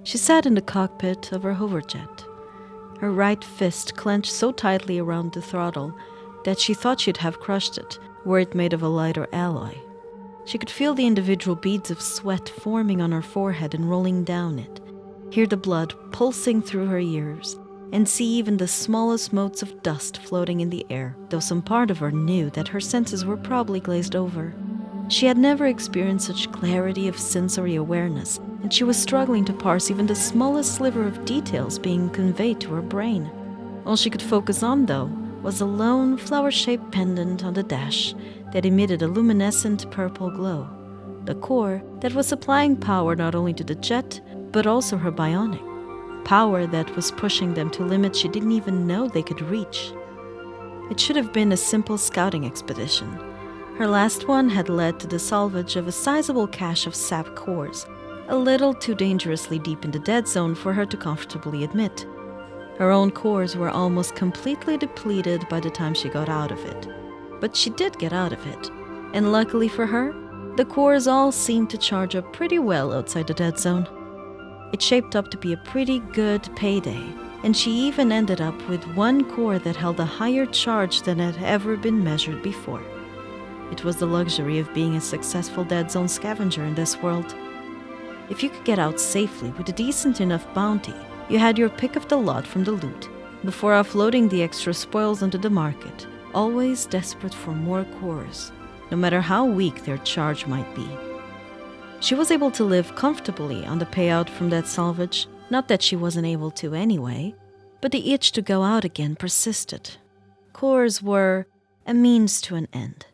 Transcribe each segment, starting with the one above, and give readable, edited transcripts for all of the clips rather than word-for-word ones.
She sat in the cockpit of her hoverjet, her right fist clenched so tightly around the throttle that she thought she'd have crushed it were it made of a lighter alloy. She could feel the individual beads of sweat forming on her forehead and rolling down it, hear the blood pulsing through her ears, and see even the smallest motes of dust floating in the air, though some part of her knew that her senses were probably glazed over. She had never experienced such clarity of sensory awareness, and she was struggling to parse even the smallest sliver of details being conveyed to her brain. All she could focus on, though, was a lone flower-shaped pendant on the dash that emitted a luminescent purple glow, the core that was supplying power not only to the jet, but also her bionic. Power that was pushing them to limits she didn't even know they could reach. It should have been a simple scouting expedition. Her last one had led to the salvage of a sizable cache of sap cores, a little too dangerously deep in the dead zone for her to comfortably admit. Her own cores were almost completely depleted by the time she got out of it. But she did get out of it, and luckily for her, the cores all seemed to charge up pretty well outside the dead zone. It shaped up to be a pretty good payday, and she even ended up with one core that held a higher charge than had ever been measured before. It was the luxury of being a successful dead zone scavenger in this world. If you could get out safely with a decent enough bounty, you had your pick of the lot from the loot, before offloading the extra spoils onto the market, always desperate for more cores, no matter how weak their charge might be. She was able to live comfortably on the payout from that salvage, not that she wasn't able to anyway, but the itch to go out again persisted. Cores were a means to an end.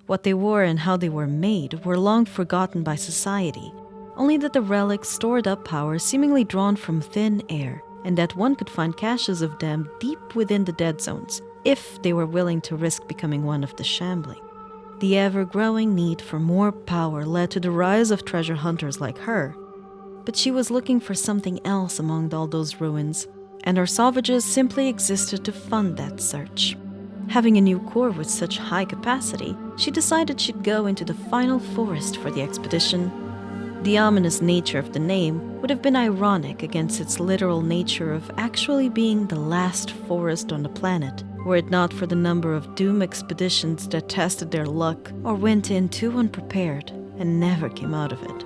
What they were and how they were made were long forgotten by society, only that the relics stored up power seemingly drawn from thin air, and that one could find caches of them deep within the dead zones, if they were willing to risk becoming one of the shambling. The ever-growing need for more power led to the rise of treasure hunters like her, but she was looking for something else among all those ruins, and her salvages simply existed to fund that search. Having a new core with such high capacity, she decided she'd go into the final forest for the expedition. The ominous nature of the name would have been ironic against its literal nature of actually being the last forest on the planet, were it not for the number of doom expeditions that tested their luck or went in too unprepared and never came out of it.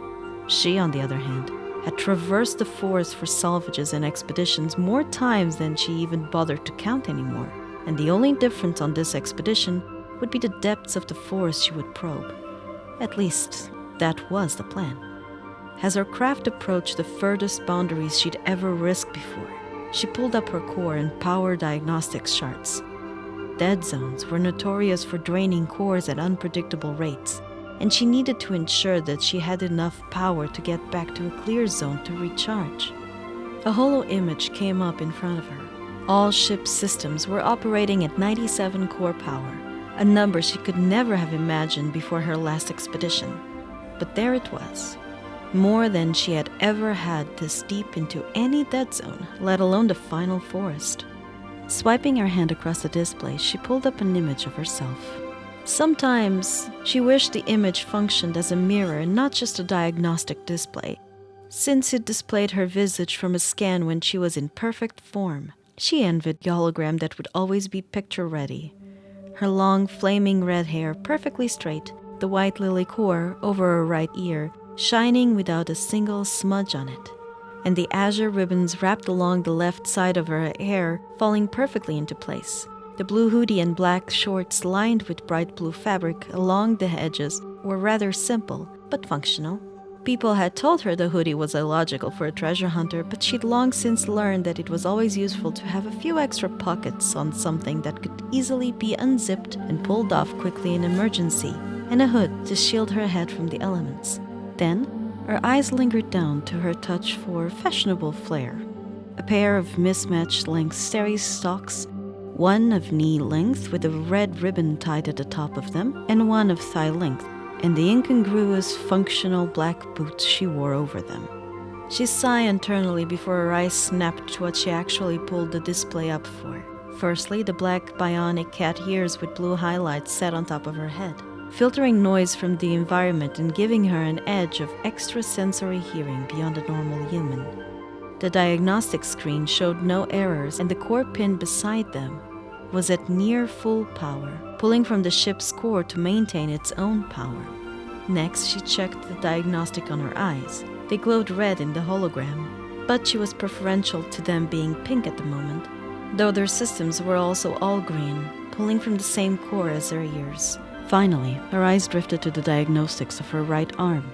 She, on the other hand, had traversed the forest for salvages and expeditions more times than she even bothered to count anymore, and the only difference on this expedition would be the depths of the forest she would probe. At least, that was the plan. As her craft approached the furthest boundaries she'd ever risked before, she pulled up her core and power diagnostics charts. Dead zones were notorious for draining cores at unpredictable rates, and she needed to ensure that she had enough power to get back to a clear zone to recharge. A hollow image came up in front of her. All ship systems were operating at 97 core power, a number she could never have imagined before her last expedition. But there it was. More than she had ever had this deep into any dead zone, let alone the final forest. Swiping her hand across the display, she pulled up an image of herself. Sometimes, she wished the image functioned as a mirror and not just a diagnostic display. Since it displayed her visage from a scan when she was in perfect form, she envied the hologram that would always be picture-ready. Her long, flaming red hair perfectly straight, the white lily core over her right ear, shining without a single smudge on it, and the azure ribbons wrapped along the left side of her hair falling perfectly into place. The blue hoodie and black shorts lined with bright blue fabric along the edges were rather simple, but functional. People had told her the hoodie was illogical for a treasure hunter, but she'd long since learned that it was always useful to have a few extra pockets on something that could easily be unzipped and pulled off quickly in emergency, and a hood to shield her head from the elements. Then, her eyes lingered down to her touch for fashionable flair. A pair of mismatched length starry socks, one of knee length with a red ribbon tied at the top of them, and one of thigh length, and the incongruous functional black boots she wore over them. She sighed internally before her eyes snapped to what she actually pulled the display up for. Firstly, the black bionic cat ears with blue highlights set on top of her head, filtering noise from the environment and giving her an edge of extrasensory hearing beyond a normal human. The diagnostic screen showed no errors, and the core pin beside them was at near full power, pulling from the ship's core to maintain its own power. Next, she checked the diagnostic on her eyes. They glowed red in the hologram, but she was preferential to them being pink at the moment, though their systems were also all green, pulling from the same core as her ears. Finally, her eyes drifted to the diagnostics of her right arm.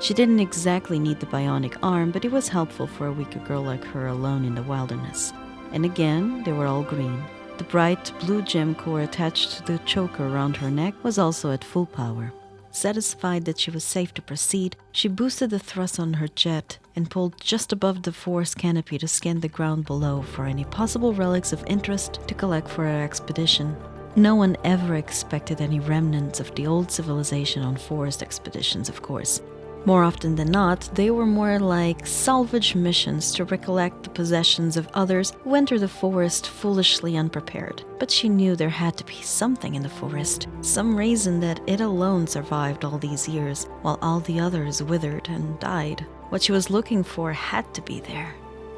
She didn't exactly need the bionic arm, but it was helpful for a weaker girl like her alone in the wilderness. And again, they were all green. The bright blue gem core attached to the choker around her neck was also at full power. Satisfied that she was safe to proceed, she boosted the thrust on her jet and pulled just above the forest canopy to scan the ground below for any possible relics of interest to collect for her expedition. No one ever expected any remnants of the old civilization on forest expeditions, of course. More often than not, they were more like salvage missions to recollect the possessions of others who entered the forest foolishly unprepared. But she knew there had to be something in the forest, some reason that it alone survived all these years, while all the others withered and died. What she was looking for had to be there.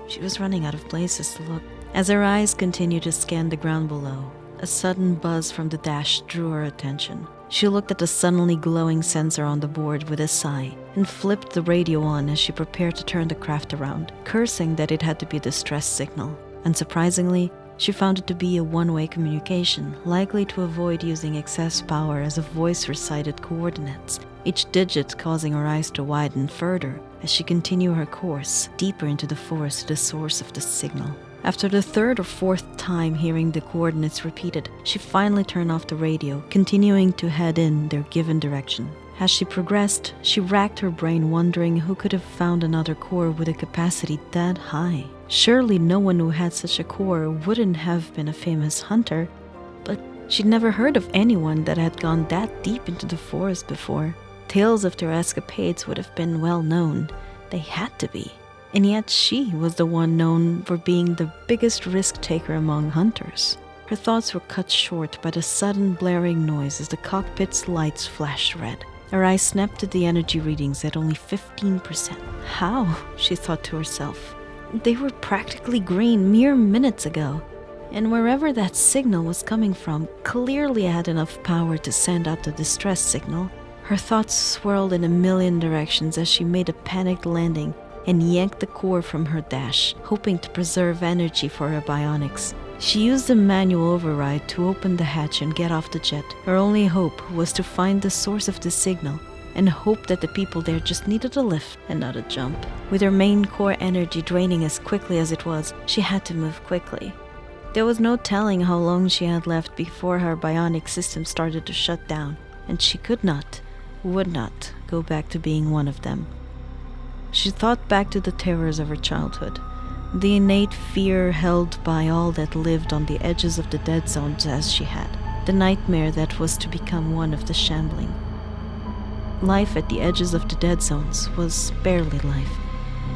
She was running out of places to look. As her eyes continued to scan the ground below, a sudden buzz from the dash drew her attention. She looked at the suddenly glowing sensor on the board with a sigh and flipped the radio on as she prepared to turn the craft around, cursing that it had to be a distress signal. Unsurprisingly, she found it to be a one-way communication, likely to avoid using excess power as a voice recited coordinates, each digit causing her eyes to widen further as she continued her course deeper into the forest to the source of the signal. After the third or fourth time hearing the coordinates repeated, she finally turned off the radio, continuing to head in their given direction. As she progressed, she racked her brain wondering who could have found another core with a capacity that high. Surely no one who had such a core wouldn't have been a famous hunter, but she'd never heard of anyone that had gone that deep into the forest before. Tales of their escapades would have been well known. They had to be. And yet she was the one known for being the biggest risk-taker among hunters. Her thoughts were cut short by the sudden blaring noise as the cockpit's lights flashed red. Her eyes snapped at the energy readings at only 15%. How? She thought to herself. They were practically green mere minutes ago. And wherever that signal was coming from clearly had enough power to send out the distress signal. Her thoughts swirled in a million directions as she made a panicked landing and yanked the core from her dash, hoping to preserve energy for her bionics. She used the manual override to open the hatch and get off the jet. Her only hope was to find the source of the signal and hope that the people there just needed a lift and not a jump. With her main core energy draining as quickly as it was, she had to move quickly. There was no telling how long she had left before her bionic system started to shut down, and she could not, would not, go back to being one of them. She thought back to the terrors of her childhood, the innate fear held by all that lived on the edges of the dead zones as she had, the nightmare that was to become one of the shambling. Life at the edges of the dead zones was barely life.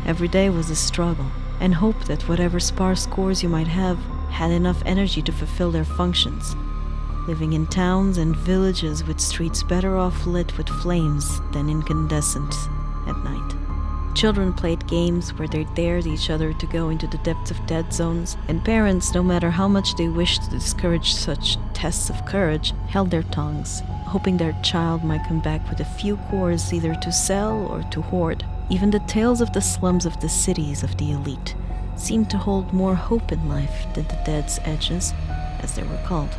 Every day was a struggle, and hope that whatever sparse cores you might have had enough energy to fulfill their functions. Living in towns and villages with streets better off lit with flames than incandescent at night. Children played games where they dared each other to go into the depths of dead zones, and parents, no matter how much they wished to discourage such tests of courage, held their tongues, hoping their child might come back with a few cores either to sell or to hoard. Even the tales of the slums of the cities of the elite seemed to hold more hope in life than the dead's edges, as they were called.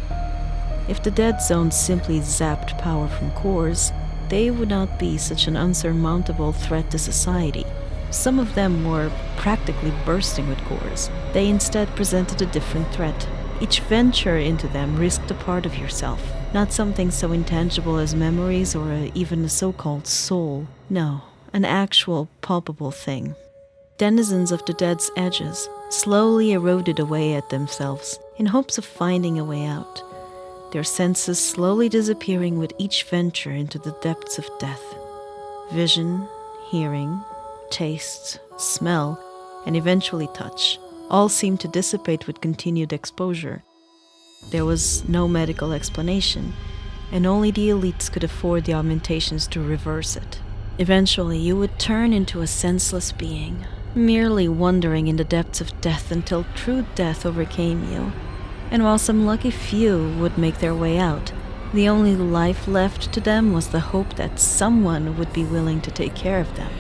If the dead zones simply zapped power from cores, they would not be such an unsurmountable threat to society. Some of them were practically bursting with cores. They instead presented a different threat. Each venture into them risked a part of yourself, not something so intangible as memories or even a so-called soul. No, an actual, palpable thing. Denizens of the dead's edges slowly eroded away at themselves in hopes of finding a way out, their senses slowly disappearing with each venture into the depths of death. Vision, hearing, taste, smell, and eventually touch all seemed to dissipate with continued exposure. There was no medical explanation, and only the elites could afford the augmentations to reverse it. Eventually, you would turn into a senseless being, merely wandering in the depths of death until true death overcame you. And while some lucky few would make their way out, the only life left to them was the hope that someone would be willing to take care of them,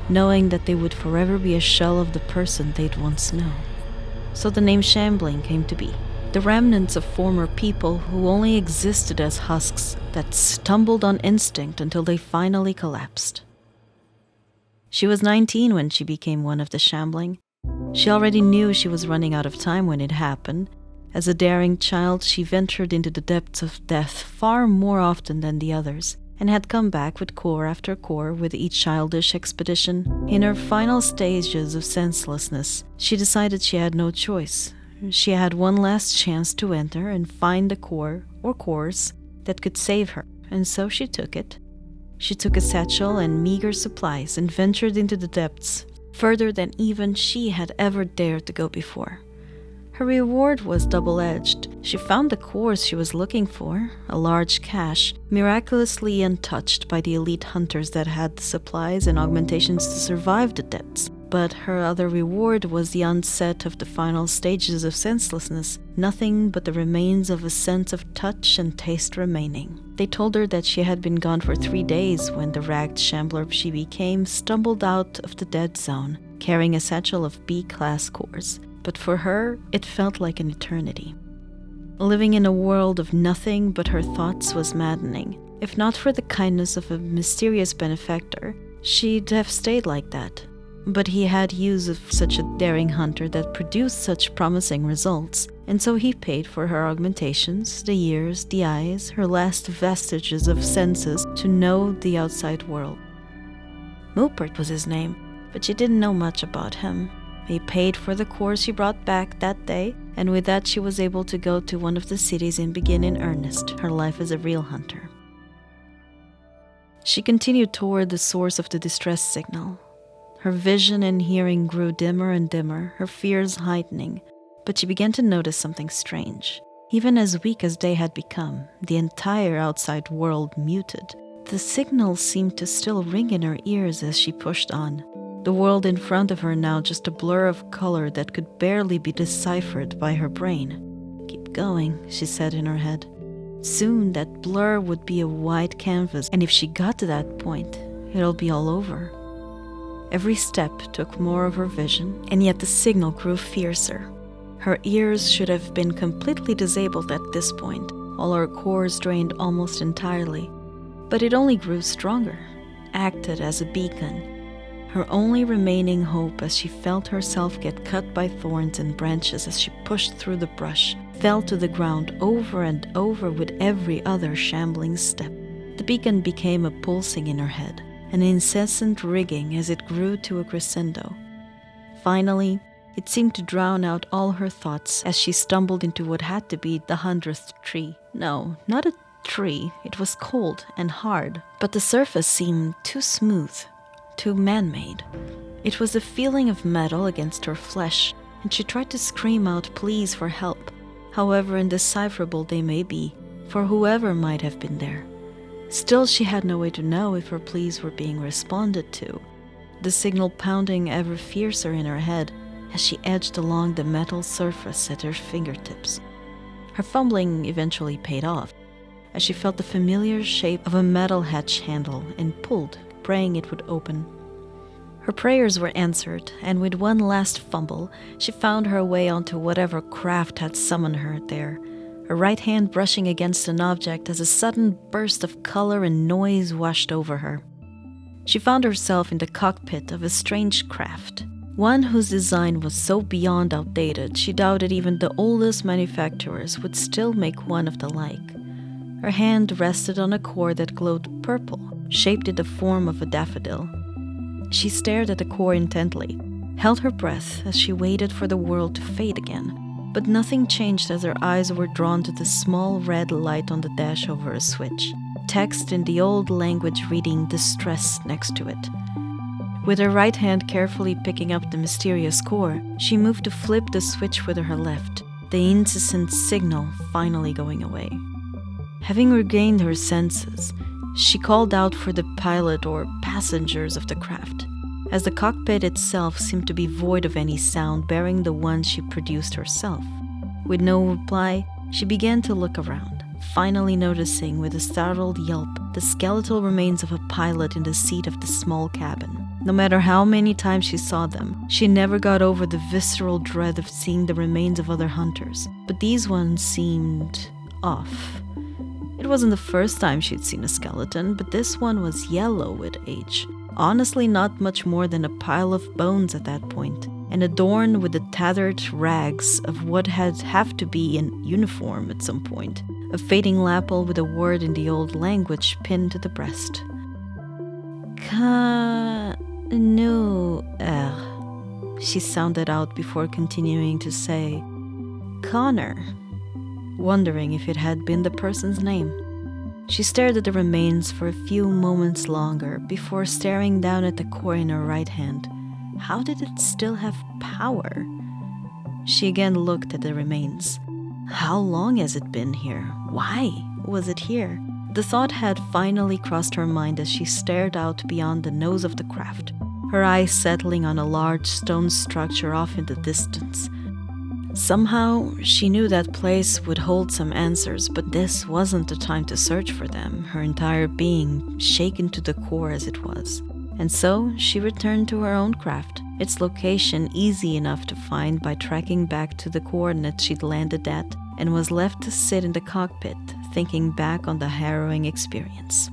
knowing that they would forever be a shell of the person they'd once known. So the name Shambling came to be, the remnants of former people who only existed as husks that stumbled on instinct until they finally collapsed. She was 19 when she became one of the Shambling. She already knew she was running out of time when it happened. As a daring child, she ventured into the depths of death far more often than the others, and had come back with core after core with each childish expedition. In her final stages of senselessness, she decided she had no choice. She had one last chance to enter and find the core or cores that could save her, and so she took it. She took a satchel and meager supplies and ventured into the depths, further than even she had ever dared to go before. Her reward was double-edged. She found the cores she was looking for, a large cache, miraculously untouched by the elite hunters that had the supplies and augmentations to survive the depths. But her other reward was the onset of the final stages of senselessness, nothing but the remains of a sense of touch and taste remaining. They told her that she had been gone for 3 days when the ragged shambler she became stumbled out of the dead zone, carrying a satchel of B-class cores. But for her, it felt like an eternity. Living in a world of nothing but her thoughts was maddening. If not for the kindness of a mysterious benefactor, she'd have stayed like that. But he had use of such a daring hunter that produced such promising results, and so he paid for her augmentations, the ears, the eyes, her last vestiges of senses to know the outside world. Mupert was his name, but she didn't know much about him. He paid for the cores she brought back that day, and with that she was able to go to one of the cities and begin in earnest her life as a real hunter. She continued toward the source of the distress signal. Her vision and hearing grew dimmer and dimmer, her fears heightening, but she began to notice something strange. Even as weak as they had become, the entire outside world muted. The signal seemed to still ring in her ears as she pushed on. The world in front of her now just a blur of color that could barely be deciphered by her brain. "Keep going," she said in her head. Soon that blur would be a white canvas, and if she got to that point, it'll be all over. Every step took more of her vision, and yet the signal grew fiercer. Her ears should have been completely disabled at this point, all her cores drained almost entirely. But it only grew stronger, acted as a beacon. Her only remaining hope as she felt herself get cut by thorns and branches as she pushed through the brush, fell to the ground over and over with every other shambling step. The beacon became a pulsing in her head, an incessant rigging as it grew to a crescendo. Finally, it seemed to drown out all her thoughts as she stumbled into what had to be the 100th tree. No, not a tree. It was cold and hard, but the surface seemed too smooth, too man-made. It was a feeling of metal against her flesh, and she tried to scream out pleas for help, however indecipherable they may be, for whoever might have been there. Still, she had no way to know if her pleas were being responded to, the signal pounding ever fiercer in her head as she edged along the metal surface at her fingertips. Her fumbling eventually paid off, as she felt the familiar shape of a metal hatch handle and pulled, praying it would open. Her prayers were answered, and with one last fumble, she found her way onto whatever craft had summoned her there, her right hand brushing against an object as a sudden burst of color and noise washed over her. She found herself in the cockpit of a strange craft, one whose design was so beyond outdated she doubted even the oldest manufacturers would still make one of the like. Her hand rested on a core that glowed purple, shaped in the form of a daffodil. She stared at the core intently, held her breath as she waited for the world to fade again, but nothing changed as her eyes were drawn to the small red light on the dash over a switch, text in the old language reading distress next to it. With her right hand carefully picking up the mysterious core, she moved to flip the switch with her left, the incessant signal finally going away. Having regained her senses, she called out for the pilot or passengers of the craft. as the cockpit itself seemed to be void of any sound bearing the one she produced herself. With no reply, she began to look around, finally noticing with a startled yelp the skeletal remains of a pilot in the seat of the small cabin. No matter how many times she saw them, she never got over the visceral dread of seeing the remains of other hunters. But these ones seemed off. It wasn't the first time she'd seen a skeleton, but this one was yellow with age. Honestly, not much more than a pile of bones at that point, and adorned with the tattered rags of what had have to be in uniform at some point. A fading lapel with a word in the old language pinned to the breast. She sounded out before continuing to say, Connor, wondering if it had been the person's name. She stared at the remains for a few moments longer before staring down at the core in her right hand. How did it still have power? She again looked at the remains. How long has it been here? Why was it here? The thought had finally crossed her mind as she stared out beyond the nose of the craft, her eyes settling on a large stone structure off in the distance. Somehow, she knew that place would hold some answers, but this wasn't the time to search for them, her entire being shaken to the core as it was. And so, she returned to her own craft, its location easy enough to find by tracking back to the coordinates she'd landed at, and was left to sit in the cockpit, thinking back on the harrowing experience.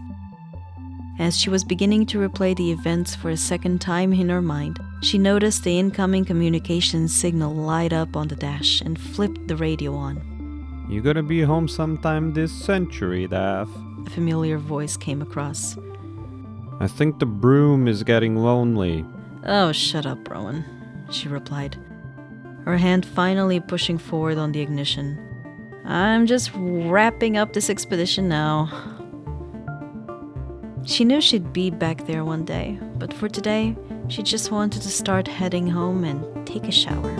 As she was beginning to replay the events for a second time in her mind, she noticed the incoming communication signal light up on the dash and flipped the radio on. "You gotta be home sometime this century, Daph," A familiar voice came across. "I think the broom is getting lonely." Oh, shut up, Rowan, she replied, her hand finally pushing forward on the ignition. I'm just wrapping up this expedition now. She knew she'd be back there one day, but for today, she just wanted to start heading home and take a shower.